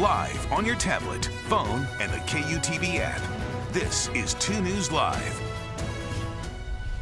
live on your tablet, phone, and the KUTV app. This is 2 News Live.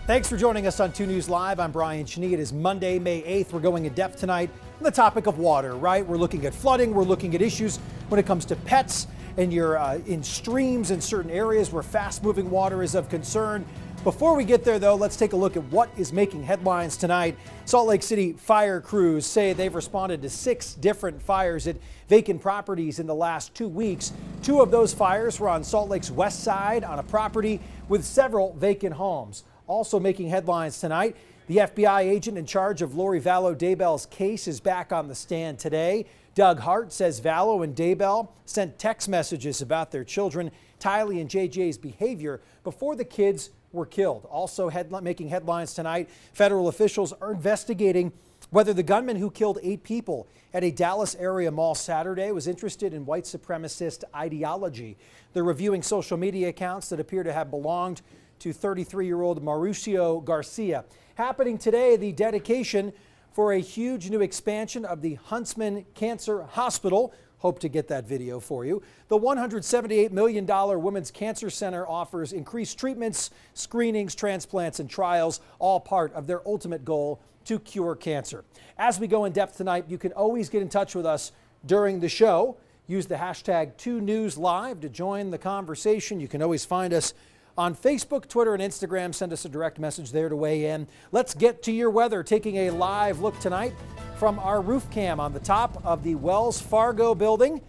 Thanks for joining us on 2 News Live. I'm Brian Cheney. It is Monday, May 8th. We're going in depth tonight on the topic of water, right? We're looking at flooding. We're looking at issues when it comes to pets and you're in streams in certain areas where fast-moving water is of concern. Before we get there, though, let's take a look at what is making headlines tonight. Salt Lake City fire crews say they've responded to 6 different fires at vacant properties in the last 2 weeks. 2 of those fires were on Salt Lake's west side on a property with several vacant homes. Also making headlines tonight, the FBI agent in charge of Lori Vallow Daybell's case is back on the stand today. Doug Hart says Vallow and Daybell sent text messages about their children, Tylee and JJ's behavior before the kids were killed. Also making headlines tonight, federal officials are investigating whether the gunman who killed 8 people at a Dallas area mall Saturday was interested in white supremacist ideology. They're reviewing social media accounts that appear to have belonged to 33-year-old Mauricio Garcia. Happening today, the dedication for a huge new expansion of the Huntsman Cancer Hospital. Hope to get that video for you. The $178 million Women's Cancer Center offers increased treatments, screenings, transplants, and trials, all part of their ultimate goal to cure cancer. As we go in depth tonight, you can always get in touch with us during the show. Use the hashtag 2NewsLive to join the conversation. You can always find us on Facebook, Twitter, and Instagram. Send us a direct message there to weigh in. Let's get to your weather, taking a live look tonight from our roof cam on the top of the Wells Fargo building.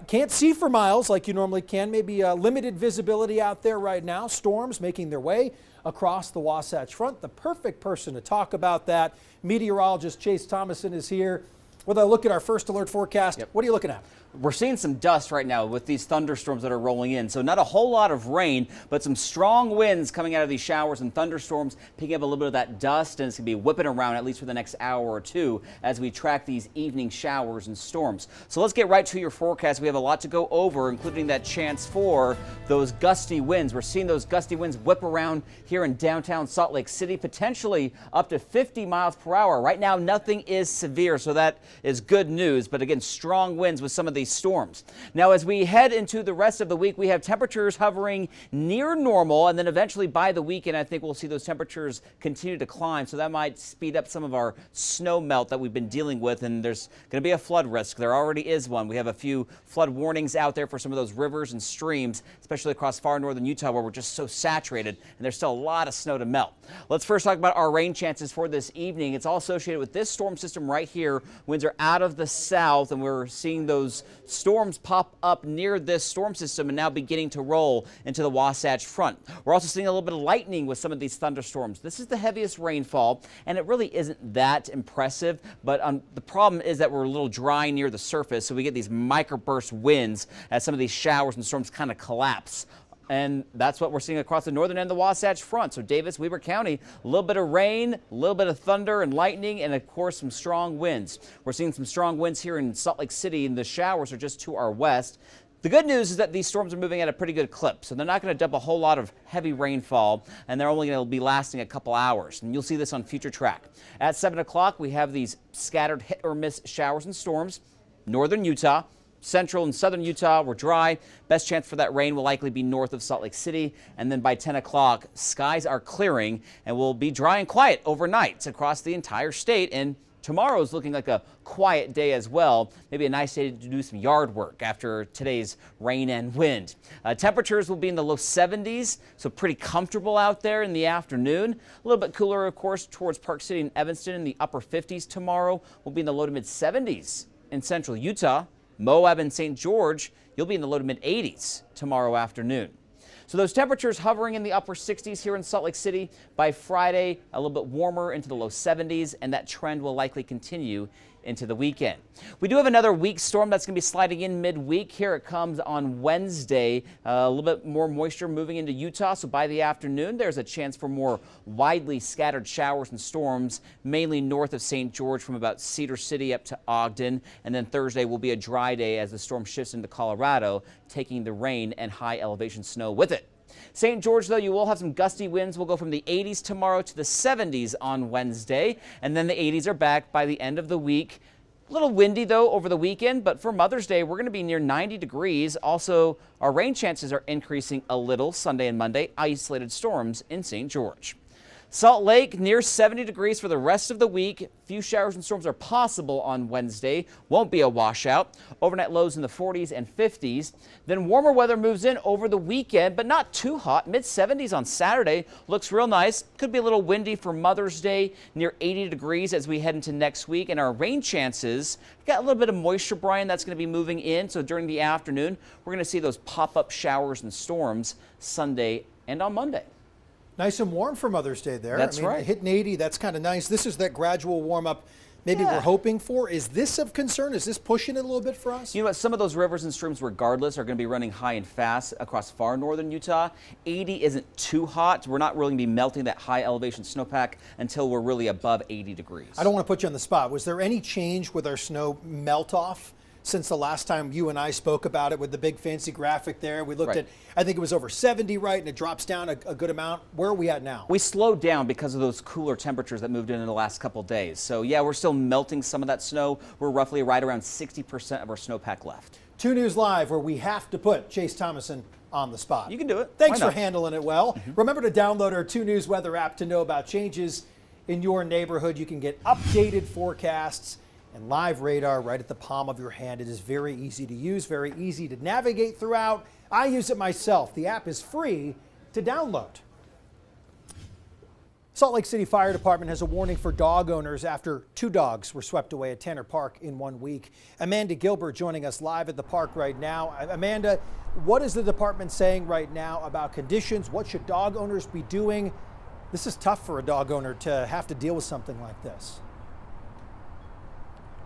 Can't see for miles like you normally can. Maybe limited visibility out there right now. Storms making their way across the Wasatch Front. The perfect person to talk about that, meteorologist Chase Thomason, is here with a look at our first alert forecast. Yep. What are you looking at? We're seeing some dust right now with these thunderstorms that are rolling in. So not a whole lot of rain, but some strong winds coming out of these showers and thunderstorms, picking up a little bit of that dust, and it's going to be whipping around at least for the next hour or two as we track these evening showers and storms. So let's get right to your forecast. We have a lot to go over, including that chance for those gusty winds. We're seeing those gusty winds whip around here in downtown Salt Lake City, potentially up to 50 miles per hour. Right now, nothing is severe, so that is good news. But again, strong winds with some of these storms. Now, as we head into the rest of the week, we have temperatures hovering near normal, and then eventually by the weekend, I think we'll see those temperatures continue to climb. So that might speed up some of our snow melt that we've been dealing with, and there's going to be a flood risk. There already is one. We have a few flood warnings out there for some of those rivers and streams, especially across far northern Utah where we're just so saturated, and there's still a lot of snow to melt. Let's first talk about our rain chances for this evening. It's all associated with this storm system right here. Winds are out of the south, and we're seeing those storms pop up near this storm system and now beginning to roll into the Wasatch Front. We're also seeing a little bit of lightning with some of these thunderstorms. This is the heaviest rainfall, and it really isn't that impressive, but the problem is that we're a little dry near the surface, so we get these microburst winds as some of these showers and storms kind of collapse. And that's what we're seeing across the northern end of the Wasatch Front. So Davis, Weber County, a little bit of rain, a little bit of thunder and lightning, and of course some strong winds. We're seeing some strong winds here in Salt Lake City, and the showers are just to our west. The good news is that these storms are moving at a pretty good clip, so they're not going to dump a whole lot of heavy rainfall, and they're only going to be lasting a couple hours. And you'll see this on Future Track. At 7 o'clock, we have these scattered hit or miss showers and storms. Northern Utah. Central and southern Utah were dry. Best chance for that rain will likely be north of Salt Lake City. And then by 10 o'clock, skies are clearing and will be dry and quiet overnight across the entire state. And tomorrow's looking like a quiet day as well. Maybe a nice day to do some yard work after today's rain and wind. Temperatures will be in the low 70s, so pretty comfortable out there in the afternoon. A little bit cooler, of course, towards Park City and Evanston in the upper 50s tomorrow. We'll be in the low to mid 70s in central Utah. Moab and St. George, you'll be in the low to mid 80s tomorrow afternoon. So those temperatures hovering in the upper 60s here in Salt Lake City. By Friday, a little bit warmer into the low 70s, and that trend will likely continue into the weekend. We do have another weak storm that's going to be sliding in midweek. Here it comes on Wednesday. A little bit more moisture moving into Utah, so by the afternoon there's a chance for more widely scattered showers and storms, mainly north of St. George from about Cedar City up to Ogden. And then Thursday will be a dry day as the storm shifts into Colorado, taking the rain and high elevation snow with it. St. George, though, you will have some gusty winds. We'll go from the 80s tomorrow to the 70s on Wednesday, and then the 80s are back by the end of the week. A little windy, though, over the weekend, but for Mother's Day, we're going to be near 90 degrees. Also, our rain chances are increasing a little Sunday and Monday. Isolated storms in St. George. Salt Lake near 70 degrees for the rest of the week. Few showers and storms are possible on Wednesday. Won't be a washout. Overnight lows in the 40s and 50s. Then warmer weather moves in over the weekend, but not too hot. Mid 70s on Saturday. Looks real nice. Could be a little windy for Mother's Day. Near 80 degrees as we head into next week. And our rain chances, we've got a little bit of moisture, Brian, that's going to be moving in. So during the afternoon, we're going to see those pop-up showers and storms Sunday and on Monday. Nice and warm for Mother's Day there. That's right. Hitting 80, that's kind of nice. This is that gradual warm up maybe we're hoping for. Is this of concern? Is this pushing it a little bit for us? You know what? Some of those rivers and streams, regardless, are going to be running high and fast across far northern Utah. 80 isn't too hot. We're not really going to be melting that high elevation snowpack until we're really above 80 degrees. I don't want to put you on the spot. Was there any change with our snow melt off since the last time you and I spoke about it with the big fancy graphic there? We looked at, I think it was over 70, right? And it drops down a good amount. Where are we at now? We slowed down because of those cooler temperatures that moved in the last couple of days. So yeah, we're still melting some of that snow. We're roughly right around 60% of our snowpack left. 2 News Live, where we have to put Chase Thomason on the spot. You can do it. Thanks for handling it well. Remember to download our 2 News weather app to know about changes in your neighborhood. You can get updated forecasts and live radar right at the palm of your hand. It is very easy to use, very easy to navigate throughout. I use it myself. The app is free to download. Salt Lake City Fire Department has a warning for dog owners after 2 dogs were swept away at Tanner Park in 1 week. Amanda Gilbert joining us live at the park right now. Amanda, what is the department saying right now about conditions? What should dog owners be doing? This is tough for a dog owner to have to deal with something like this.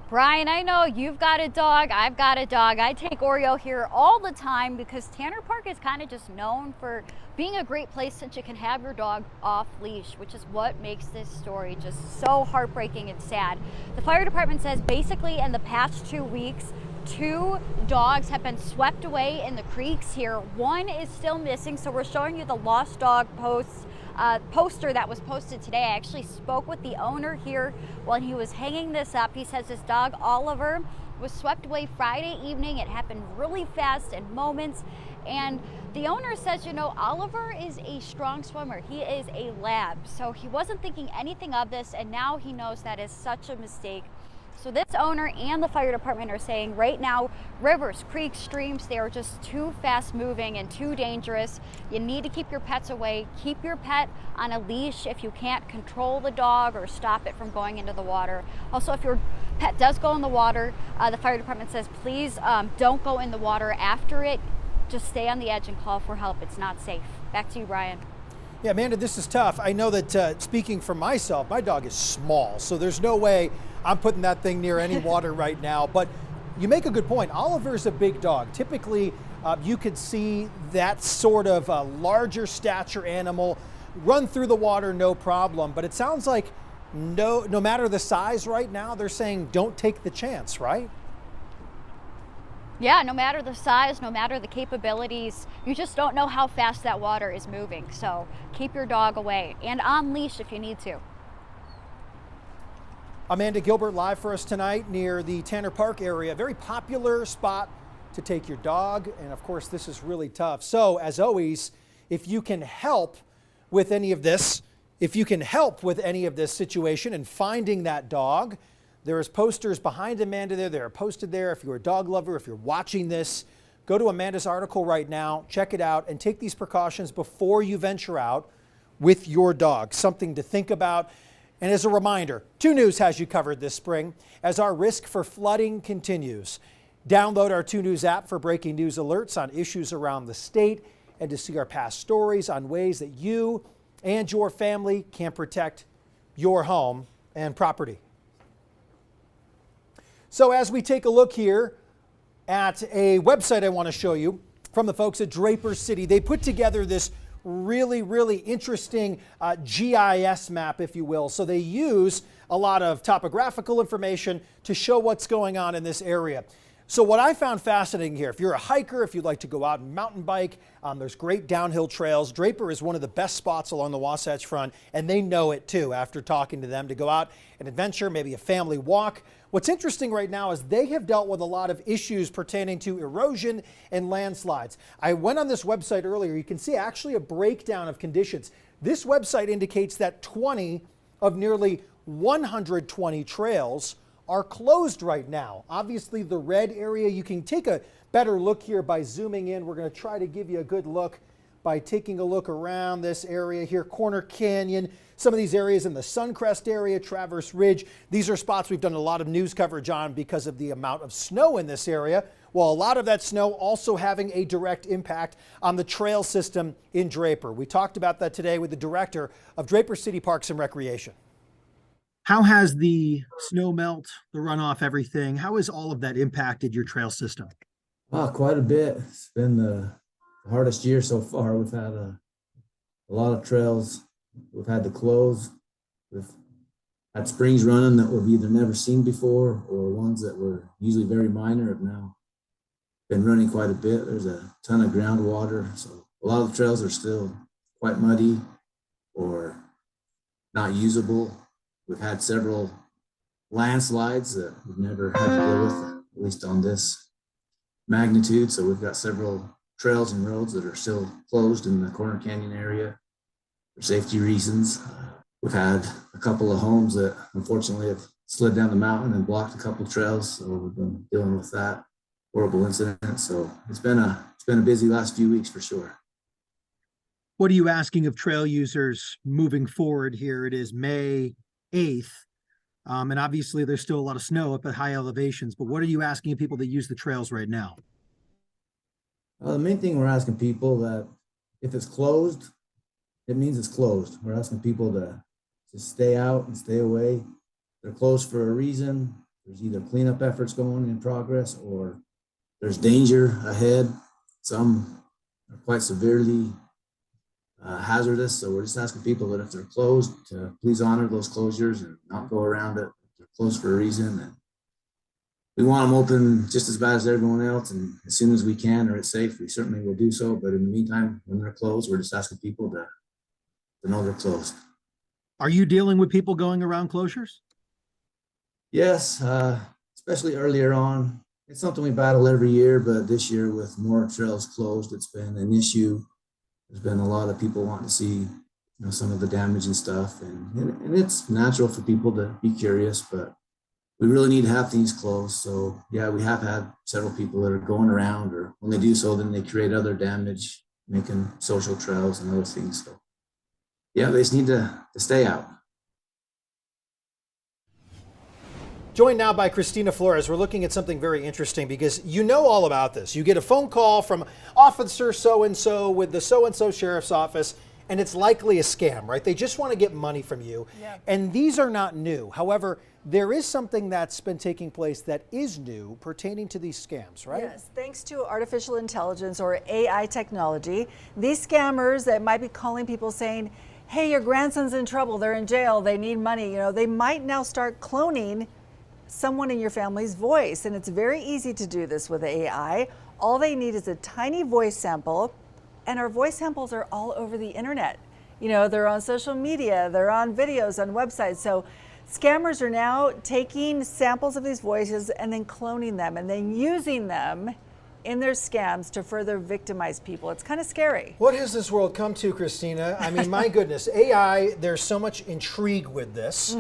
Brian, I know you've got a dog, I've got a dog. I take Oreo here all the time because Tanner Park is kind of just known for being a great place that you can have your dog off leash, which is what makes this story just so heartbreaking and sad. The fire department says basically in the past 2 weeks, 2 dogs have been swept away in the creeks here. 1 is still missing, so we're showing you the lost dog poster that was posted today. I actually spoke with the owner here when he was hanging this up. He says his dog Oliver was swept away Friday evening. It happened really fast in moments, and the owner says, you know, Oliver is a strong swimmer. He is a lab, so he wasn't thinking anything of this, and now he knows that is such a mistake. So this owner and the fire department are saying right now, rivers, creeks, streams, they are just too fast moving and too dangerous. You need to keep your pets away. Keep your pet on a leash if you can't control the dog or stop it from going into the water. Also, if your pet does go in the water, the fire department says, please don't go in the water after it. Just stay on the edge and call for help. It's not safe. Back to you, Brian. Yeah, Amanda, this is tough. I know that speaking for myself, my dog is small, so there's no way I'm putting that thing near any water right now. But you make a good point. Oliver's a big dog. Typically, you could see that sort of larger stature animal run through the water, no problem. But it sounds like no matter the size right now, they're saying don't take the chance, right? Yeah, no matter the size, no matter the capabilities, you just don't know how fast that water is moving. So keep your dog away and on leash if you need to. Amanda Gilbert live for us tonight near the Tanner Park area. Very popular spot to take your dog. And of course, this is really tough. So as always, if you can help with any of this, situation and finding that dog, there is posters behind Amanda there. They're posted there. If you're a dog lover, if you're watching this, go to Amanda's article right now, check it out, and take these precautions before you venture out with your dog. Something to think about. And as a reminder, 2 News has you covered this spring as our risk for flooding continues. Download our 2 News app for breaking news alerts on issues around the state and to see our past stories on ways that you and your family can protect your home and property. So as we take a look here at a website I want to show you from the folks at Draper City, they put together this really interesting GIS map, if you will. So they use a lot of topographical information to show what's going on in this area. So what I found fascinating here, if you're a hiker, if you'd like to go out and mountain bike, there's great downhill trails. Draper is one of the best spots along the Wasatch Front, and they know it too after talking to them, to go out and adventure, maybe a family walk. What's interesting right now is they have dealt with a lot of issues pertaining to erosion and landslides. I went on this website earlier. You can see actually a breakdown of conditions. This website indicates that 20 of nearly 120 trails are closed right now. Obviously the red area, you can take a better look here by zooming in. We're going to try to give you a good look by taking a look around this area here, Corner Canyon, some of these areas in the Suncrest area, Traverse Ridge. These are spots we've done a lot of news coverage on because of the amount of snow in this area. Well, a lot of that snow also having a direct impact on the trail system in Draper. We talked about that today with the director of Draper City Parks and Recreation. How has the snow melt, the runoff, everything, how has all of that impacted your trail system? Quite a bit. It's been the hardest year so far. We've had a lot of trails we've had to close. We've had springs running that we've either never seen before, or ones that were usually very minor have now been running quite a bit. There's a ton of groundwater, so a lot of the trails are still quite muddy or not usable. We've had several landslides that we've never had to deal with, at least on this magnitude. So we've got several trails and roads that are still closed in the Corner Canyon area for safety reasons. We've had a couple of homes that unfortunately have slid down the mountain and blocked a couple of trails. So we've been dealing with that horrible incident. So it's been a busy last few weeks for sure. What are you asking of trail users moving forward here? It is May 8th. And obviously there's still a lot of snow up at high elevations, but what are you asking of people that use the trails right now? The main thing we're asking people that if it's closed, it means it's closed. We're asking people to stay out and stay away. They're closed for a reason. There's either cleanup efforts going in progress or there's danger ahead. Some are quite severely hazardous. So we're just asking people that if they're closed to please honor those closures and not go around it. They're closed for a reason. And we want them open just as bad as everyone else. And as soon as we can or it's safe, we certainly will do so. But in the meantime, when they're closed, we're just asking people to know they're closed. Are you dealing with people going around closures? Yes, especially earlier on. It's something we battle every year, but this year with more trails closed, it's been an issue. There's been a lot of people wanting to see, some of the damage and stuff, and it's natural for people to be curious, but we really need to have things closed. So yeah, we have had several people that are going around, or when they do so, then they create other damage, making social trails and other things. So yeah, they just need to stay out. Joined now by Christina Flores. We're looking at something very interesting because you know all about this. You get a phone call from Officer so-and-so with the so-and-so sheriff's office, and it's likely a scam, right? They just want to get money from you. Yeah. And these are not new. However, there is something that's been taking place that is new pertaining to these scams, right? Yes, thanks to artificial intelligence or AI technology, these scammers that might be calling people saying, hey, your grandson's in trouble, they're in jail, they need money, they might now start cloning someone in your family's voice. And it's very easy to do this with AI. All they need is a tiny voice sample, and our voice samples are all over the internet. They're on social media, they're on videos, on websites. So scammers are now taking samples of these voices and then cloning them and then using them in their scams to further victimize people. It's kind of scary. What has this world come to, Christina? I mean, my goodness, AI, there's so much intrigue with this,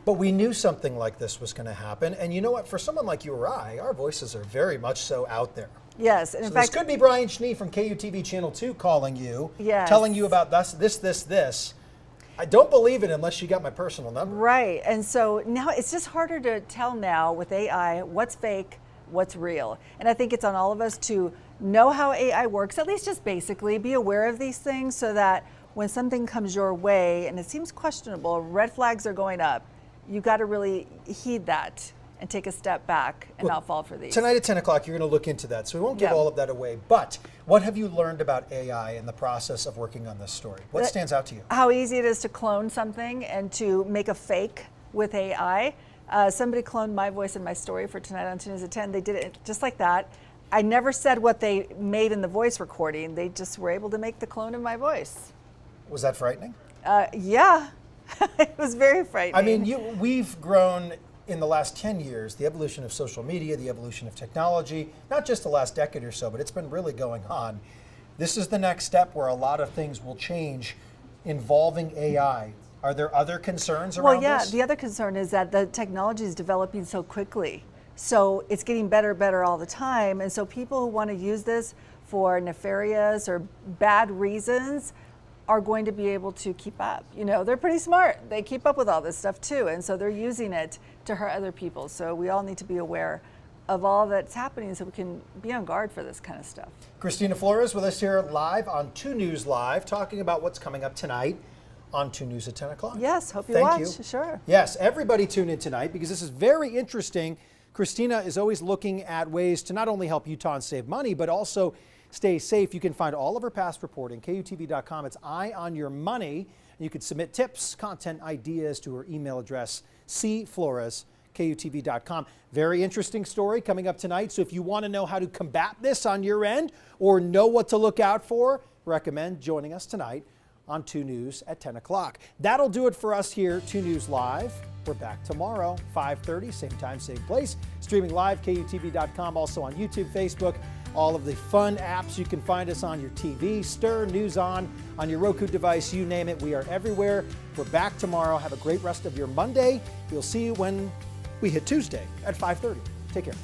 but we knew something like this was going to happen. And you know what? For someone like you or I, our voices are very much so out there. Yes, and so in fact, this could be Brian Schnee from KUTV Channel 2 calling you, yes, telling you about this. I don't believe it unless you got my personal number. Right, and so now it's just harder to tell now with AI what's fake, what's real. And I think it's on all of us to know how AI works, at least just basically be aware of these things so that when something comes your way and it seems questionable, red flags are going up, you got to really heed that and take a step back and not fall for these. Tonight at 10 o'clock, you're going to look into that, so we won't give all of that away. But what have you learned about AI in the process of working on this story? What stands out to you? How easy it is to clone something and to make a fake with AI. Somebody cloned my voice in my story for tonight on 2 News at 10. They did it just like that. I never said what they made in the voice recording. They just were able to make the clone of my voice. Was that frightening? Yeah, it was very frightening. I mean, we've grown in the last 10 years, the evolution of social media, the evolution of technology, not just the last decade or so, but it's been really going on. This is the next step where a lot of things will change involving AI. Are there other concerns around Well, yeah, this? the other concern is that the technology is developing so quickly. So it's getting better all the time. And so people who want to use this for nefarious or bad reasons are going to be able to keep up. You know, they're pretty smart. They keep up with all this stuff too. And so they're using it to hurt other people. So we all need to be aware of all that's happening so we can be on guard for this kind of stuff. Christina Flores with us here live on 2 News Live, talking about what's coming up tonight on 2 News at 10 o'clock. Yes, hope you Thank watch. you. Sure. Yes, everybody tune in tonight because this is very interesting. Christina is always looking at ways to not only help Utahns save money, but also stay safe. You can find all of her past reporting, KUTV.com. It's Eye on Your Money. You can submit tips, content ideas to her email address, cflores@KUTV.com. Very interesting story coming up tonight. So if you want to know how to combat this on your end or know what to look out for, recommend joining us tonight on 2 News at 10 o'clock. That'll do it for us here, 2 News Live. We're back tomorrow, 5:30, same time, same place. Streaming live, KUTV.com, also on YouTube, Facebook, all of the fun apps. You can find us on your TV, Stir, News On your Roku device, you name it. We are everywhere. We're back tomorrow. Have a great rest of your Monday. We'll see you when we hit Tuesday at 5:30. Take care.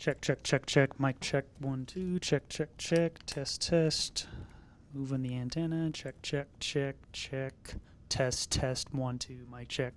Check, check, check, check. Mic check. 1, 2. Check, check, check. Test, test. Moving the antenna. Check, check, check, check. Test, test. 1, 2. Mic check.